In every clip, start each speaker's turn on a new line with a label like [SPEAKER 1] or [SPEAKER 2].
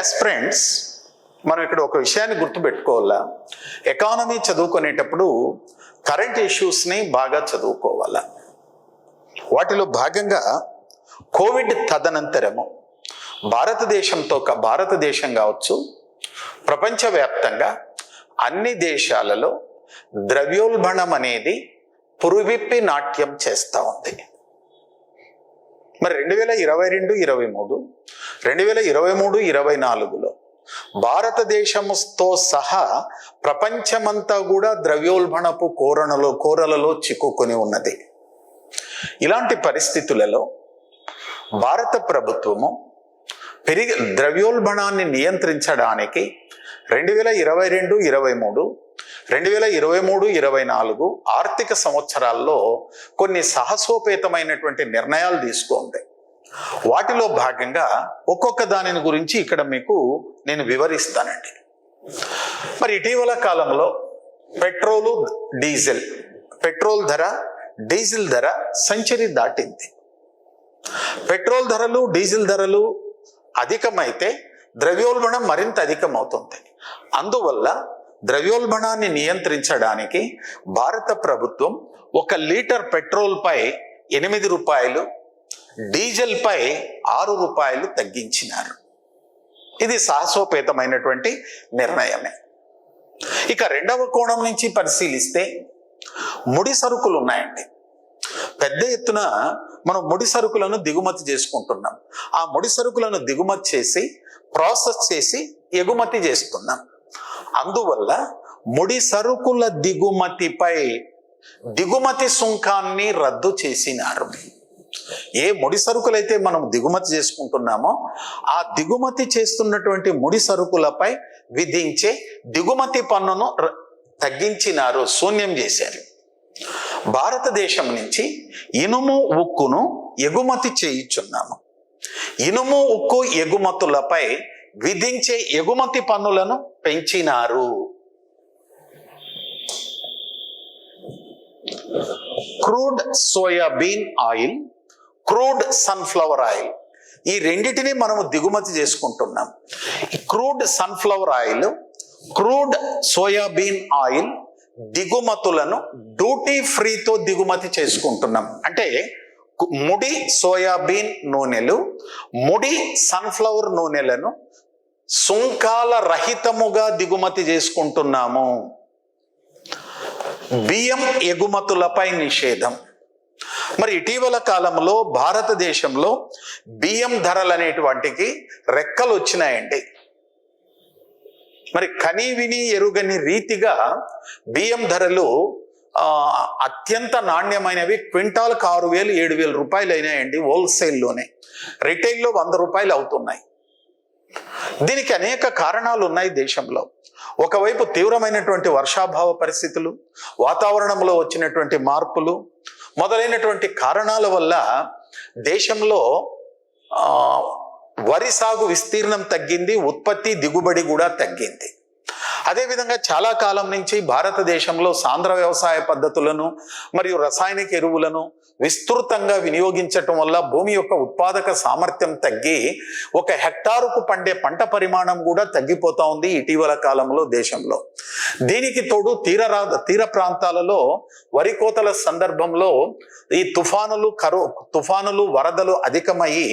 [SPEAKER 1] Aspirants మనం ఇక్కడ ఒక విషయాన్ని గుర్తుపెట్టుకోవాలా, ఎకానమీ చదువుకునేటప్పుడు కరెంట్ ఇష్యూస్ని బాగా చదువుకోవాలా. వాటిలో భాగంగా కోవిడ్ తదనంతరము భారతదేశం కావచ్చు, ప్రపంచవ్యాప్తంగా అన్ని దేశాలలో ద్రవ్యోల్బణం అనేది పురువిప్పి నాట్యం చేస్తూ ఉంది. మరి 2022-23, 2023-24లో భారతదేశంతో సహా ప్రపంచమంతా కూడా ద్రవ్యోల్బణపు కోరలలో చిక్కుకొని ఉన్నది. ఇలాంటి పరిస్థితులలో భారత ప్రభుత్వము ద్రవ్యోల్బణాన్ని నియంత్రించడానికి 2022-23, 2023-24 ఆర్థిక సంవత్సరాల్లో కొన్ని సాహసోపేతమైనటువంటి నిర్ణయాలు తీసుకుంది. వాటిలో భాగంగా ఒక్కొక్క దానిని గురించి ఇక్కడ మీకు నేను వివరిస్తానండి. మరి ఇటీవల కాలంలో పెట్రోల్ ధర, డీజిల్ ధర సెంచరీ దాటింది. పెట్రోల్ ధరలు, డీజిల్ ధరలు అధికమైతే ద్రవ్యోల్బణం మరింత అధికమవుతుంది. అందువల్ల ద్రవ్యోల్బణాన్ని నియంత్రించడానికి భారత ప్రభుత్వం 1 లీటర్ పెట్రోల్ పై 8 రూపాయలు, డీజిల్ పై 6 రూపాయలు తగ్గించినారు. ఇది సాహసోపేతమైనటువంటి నిర్ణయమే. ఇక రెండవ కోణం నుంచి పరిశీలిస్తే ముడి సరుకులు ఉన్నాయండి. పెద్ద ఎత్తున మనం ముడి సరుకులను దిగుమతి చేసుకుంటున్నాం. ఆ ముడి సరుకులను దిగుమతి చేసి ప్రాసెస్ చేసి ఎగుమతి చేస్తున్నాం. అందువల్ల ముడి సరుకుల దిగుమతిపై దిగుమతి సుంకాన్ని రద్దు చేసినారు. ఏ ముడి సరుకులైతే మనం దిగుమతి చేసుకుంటున్నామో ఆ దిగుమతి చేస్తున్నటువంటి ముడి సరుకులపై విధించే దిగుమతి పన్నును తగ్గించినారు, శూన్యం చేశారు. భారతదేశం నుంచి ఇనుము, ఉక్కును ఎగుమతి చేయుచున్నాము. ఇనుము, ఉక్కు ఎగుమతులపై విధించే ఎగుమతి పన్నులను పెంచినారు. Crude soybean oil, crude sunflower oil, ఈ రెండిటిని మనము దిగుమతి చేసుకుంటున్నాం. Crude sunflower oil, crude soybean oil దిగుమతులను డ్యూటీ ఫ్రీతో దిగుమతి చేసుకుంటున్నాం. అంటే ముడి సోయాబీన్ నూనెలు, ముడి సన్ఫ్లవర్ నూనెలను సుంకాల రహితముగా దిగుమతి చేసుకుంటున్నాము. బియ్యం ఎగుమతులపై నిషేధం. మరి ఇటీవల కాలంలో భారతదేశంలో బియ్యం ధరలు అనేటువంటికి రెక్కలు వచ్చినాయండి. మరి కని విని ఎరుగని రీతిగా బియ్యం ధరలు అత్యంత నాణ్యమైనవి క్వింటాల్కి 6,000-7,000 రూపాయలు అయినాయండి. హోల్సేల్లోనే, రిటైల్లో 100 రూపాయలు అవుతున్నాయి. దీనికి అనేక కారణాలు ఉన్నాయి దేశంలో. ఒకవైపు తీవ్రమైనటువంటి వర్షాభావ పరిస్థితులు, వాతావరణంలో వచ్చినటువంటి మార్పులు మొదలైనటువంటి కారణాల వల్ల దేశంలో వరి సాగు విస్తీర్ణం తగ్గింది, ఉత్పత్తి దిగుబడి కూడా తగ్గింది. అదేవిధంగా చాలా కాలం నుంచి భారతదేశంలో సాంద్ర వ్యవసాయ పద్ధతులను మరియు రసాయనిక ఎరువులను విస్తృతంగా వినియోగించటం వల్ల భూమి యొక్క ఉత్పాదక సామర్థ్యం తగ్గి 1 హెక్టారుకు పండే పంట పరిమాణం కూడా తగ్గిపోతా ఉంది ఇటీవల కాలంలో దేశంలో. దీనికి తోడు తీర ప్రాంతాలలో వరి కోతల సందర్భంలో ఈ తుఫానులు, వరదలు అధికమయ్యి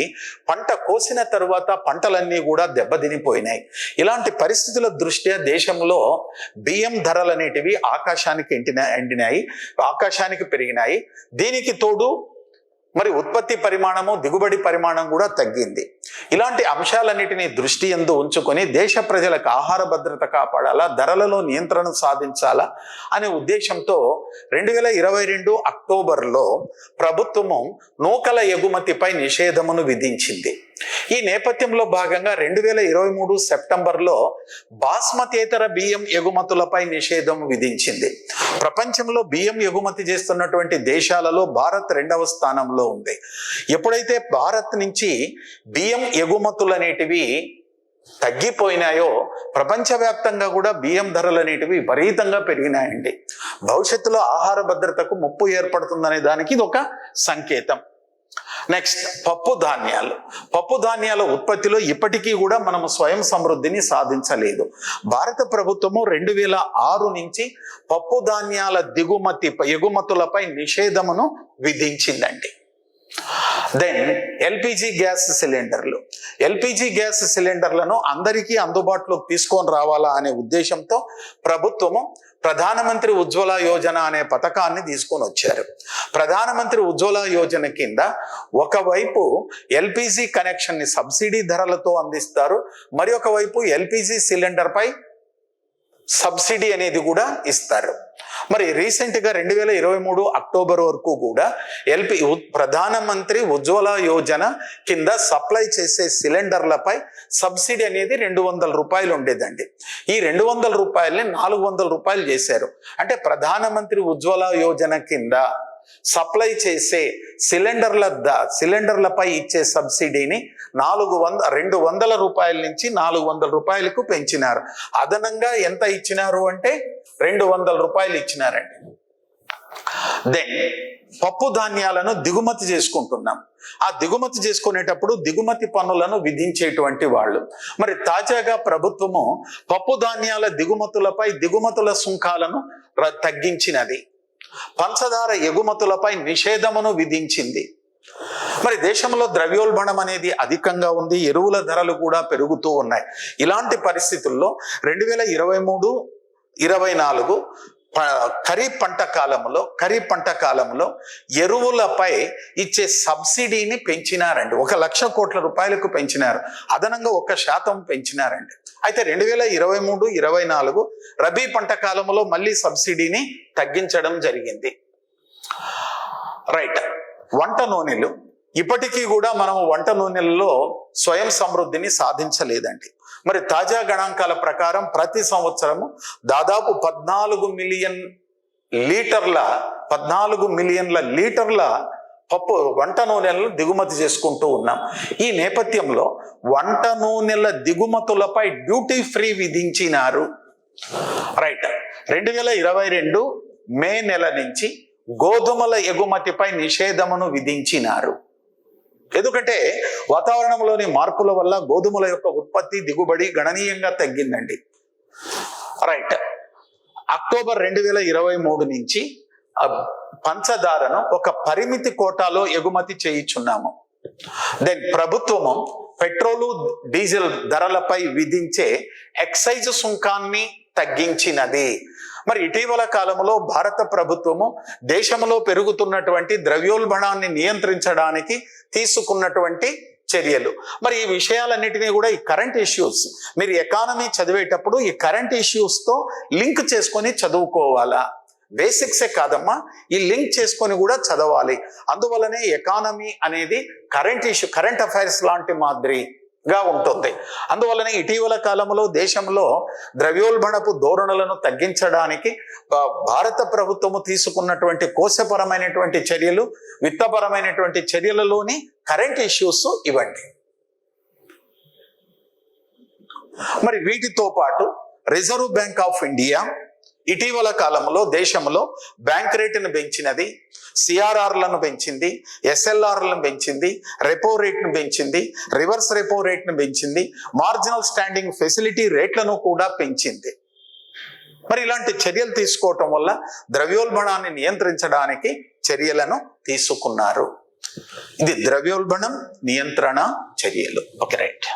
[SPEAKER 1] పంట కోసిన తరువాత పంటలన్నీ కూడా దెబ్బతినిపోయినాయి. ఇలాంటి పరిస్థితుల దృష్ట్యా దేశంలో బియ్యం ధరలు అనేటివి ఆకాశానికి పెరిగినాయి. దీనికి తోడు మరి ఉత్పత్తి పరిమాణము, దిగుబడి పరిమాణం కూడా తగ్గింది. ఇలాంటి అంశాలన్నిటినీ దృష్టి యందు ఉంచుకొని దేశ ప్రజలకు ఆహార భద్రత కాపాడాలా, ధరలలో నియంత్రణ సాధించాలా అనే ఉద్దేశంతో 2022 అక్టోబర్లో ప్రభుత్వము నూకల ఎగుమతిపై నిషేధమును విధించింది. ఈ నేపథ్యంలో భాగంగా 2023 సెప్టెంబర్లో బాస్మతేతర బియ్యం ఎగుమతులపై నిషేధం విధించింది. ప్రపంచంలో బియ్యం ఎగుమతి చేస్తున్నటువంటి దేశాలలో భారత్ 2వ స్థానంలో ఉంది. ఎప్పుడైతే భారత్ నుంచి బియ్యం ఎగుమతులు అనేటివి తగ్గిపోయినాయో ప్రపంచవ్యాప్తంగా కూడా బియ్యం ధరలు అనేటివి విపరీతంగా పెరిగినాయండి. భవిష్యత్తులో ఆహార భద్రతకు ముప్పు ఏర్పడుతుందనే దానికి ఇది ఒక సంకేతం. నెక్స్ట్ పప్పు ధాన్యాలు. పప్పు ధాన్యాల ఉత్పత్తిలో ఇప్పటికీ కూడా మనము స్వయం సమృద్ధిని సాధించలేదు. భారత ప్రభుత్వము 2006 నుంచి పప్పు ధాన్యాల ఎగుమతులపై నిషేధమును విధించిందండి. దెన్ ఎల్పిజి గ్యాస్ సిలిండర్లు. ఎల్పిజి గ్యాస్ సిలిండర్లను అందరికీ అందుబాటులోకి తీసుకొని రావాలా అనే ఉద్దేశంతో ప్రభుత్వము ప్రధానమంత్రి ఉజ్వల యోజన అనే పథకాన్ని తీసుకొని వచ్చారు. ప్రధానమంత్రి ఉజ్వల యోజన కింద ఒకవైపు ఎల్పిజి కనెక్షన్ ని సబ్సిడీ ధరలతో అందిస్తారు, మరి ఒకవైపు ఎల్పిజి సిలిండర్ పై సబ్సిడీ అనేది కూడా ఇస్తారు. మరి రీసెంట్ గా 2023 అక్టోబర్ వరకు కూడా ప్రధానమంత్రి ఉజ్వల యోజన కింద సప్లై చేసే సిలిండర్లపై సబ్సిడీ అనేది 200 రూపాయలు ఉండేదండి. ఈ 200 రూపాయలని 400 రూపాయలు చేశారు. అంటే ప్రధానమంత్రి ఉజ్వల యోజన కింద సప్లై చేసే సిలిండర్లపై ఇచ్చే సబ్సిడీని 200 రూపాయల నుంచి 400 రూపాయలకు పెంచినారు. అదనంగా ఎంత ఇచ్చినారు అంటే 200 రూపాయలు ఇచ్చినారండి. దెన్ పప్పు ధాన్యాలను దిగుమతి చేసుకుంటున్నాం. ఆ దిగుమతి చేసుకునేటప్పుడు దిగుమతి పన్నులను విధించేటువంటి వాళ్ళు. మరి తాజాగా ప్రభుత్వము పప్పు ధాన్యాల దిగుమతులపై దిగుమతుల సుంకాలను తగ్గించినది. పంచదార ఎగుమతులపై నిషేధమును విధించింది. మరి దేశంలో ద్రవ్యోల్బణం అనేది అధికంగా ఉంది, ఎరువుల ధరలు కూడా పెరుగుతూ ఉన్నాయి. ఇలాంటి పరిస్థితుల్లో 2023-24 ఖరీఫ్ పంట కాలంలో ఎరువులపై ఇచ్చే సబ్సిడీని పెంచినారండి. 1,00,000 కోట్ల రూపాయలకు పెంచినారు. అదనంగా 1% పెంచినారండి. అయితే 2023-24 రబీ పంట కాలంలో మళ్ళీ సబ్సిడీని తగ్గించడం జరిగింది. రైట్. వంట నూనెలు. ఇప్పటికీ కూడా మనము వంట నూనెలలో స్వయం సమృద్ధిని సాధించలేదండి. మరి తాజా గణాంకాల ప్రకారం ప్రతి సంవత్సరము దాదాపు 14 మిలియన్ల లీటర్ల వంట నూనెలను దిగుమతి చేసుకుంటూ ఉన్నాం. ఈ నేపథ్యంలో వంట నూనెల దిగుమతులపై డ్యూటీ ఫ్రీ విధించినారు. రైట్. 2022 మే నెల నుంచి గోధుమల ఎగుమతిపై నిషేధమును విధించినారు. ఎందుకంటే వాతావరణంలోని మార్పుల వల్ల గోధుమల యొక్క ఉత్పత్తి దిగుబడి గణనీయంగా తగ్గిందండి. రైట్. అక్టోబర్ 2023 నుంచి పంచదారను ఒక పరిమితి కోటాలో ఎగుమతి చేయించున్నాము. దెన్ ప్రభుత్వము పెట్రోలు డీజిల్ ధరలపై విధించే ఎక్సైజ్ సుంకాన్ని తగ్గించినది. మరి ఇటీవల కాలంలో భారత ప్రభుత్వము దేశంలో పెరుగుతున్నటువంటి ద్రవ్యోల్బణాన్ని నియంత్రించడానికి తీసుకున్నటువంటి చర్యలు. మరి ఈ విషయాలన్నిటినీ కూడా ఈ కరెంట్ ఇష్యూస్, మీరు ఎకానమీ చదివేటప్పుడు ఈ కరెంట్ ఇష్యూస్తో లింక్ చేసుకొని చదువుకోవాలా. బేసిక్సే కాదమ్మా, ఈ లింక్ చేసుకొని కూడా చదవాలి. అందువల్లనే ఎకానమీ అనేది కరెంట్ అఫైర్స్ లాంటి మాదిరిగా ఉంటుంది. అందువల్లనే ఇటీవల కాలంలో దేశంలో ద్రవ్యోల్బణపు ధోరణులను తగ్గించడానికి భారత ప్రభుత్వము తీసుకున్నటువంటి కోశపరమైనటువంటి చర్యలు, విత్తపరమైనటువంటి చర్యలలోని కరెంట్ ఇష్యూస్ ఇవ్వండి. మరి వీటితో పాటు రిజర్వ్ బ్యాంక్ ఆఫ్ ఇండియా ఇటీవల కాలంలో దేశంలో బ్యాంక్ రేటును పెంచినది, సిఆర్ఆర్లను పెంచింది, ఎస్ఎల్ఆర్లను పెంచింది, రెపో రేట్ను పెంచింది, రివర్స్ రెపో రేట్ను పెంచింది, మార్జినల్ స్టాండింగ్ ఫెసిలిటీ రేట్లను కూడా పెంచింది. మరి ఇలాంటి చర్యలు తీసుకోవటం వల్ల ద్రవ్యోల్బణాన్ని నియంత్రించడానికి చర్యలను తీసుకున్నారు. ఇది ద్రవ్యోల్బణం నియంత్రణ చర్యలు. Okay, right.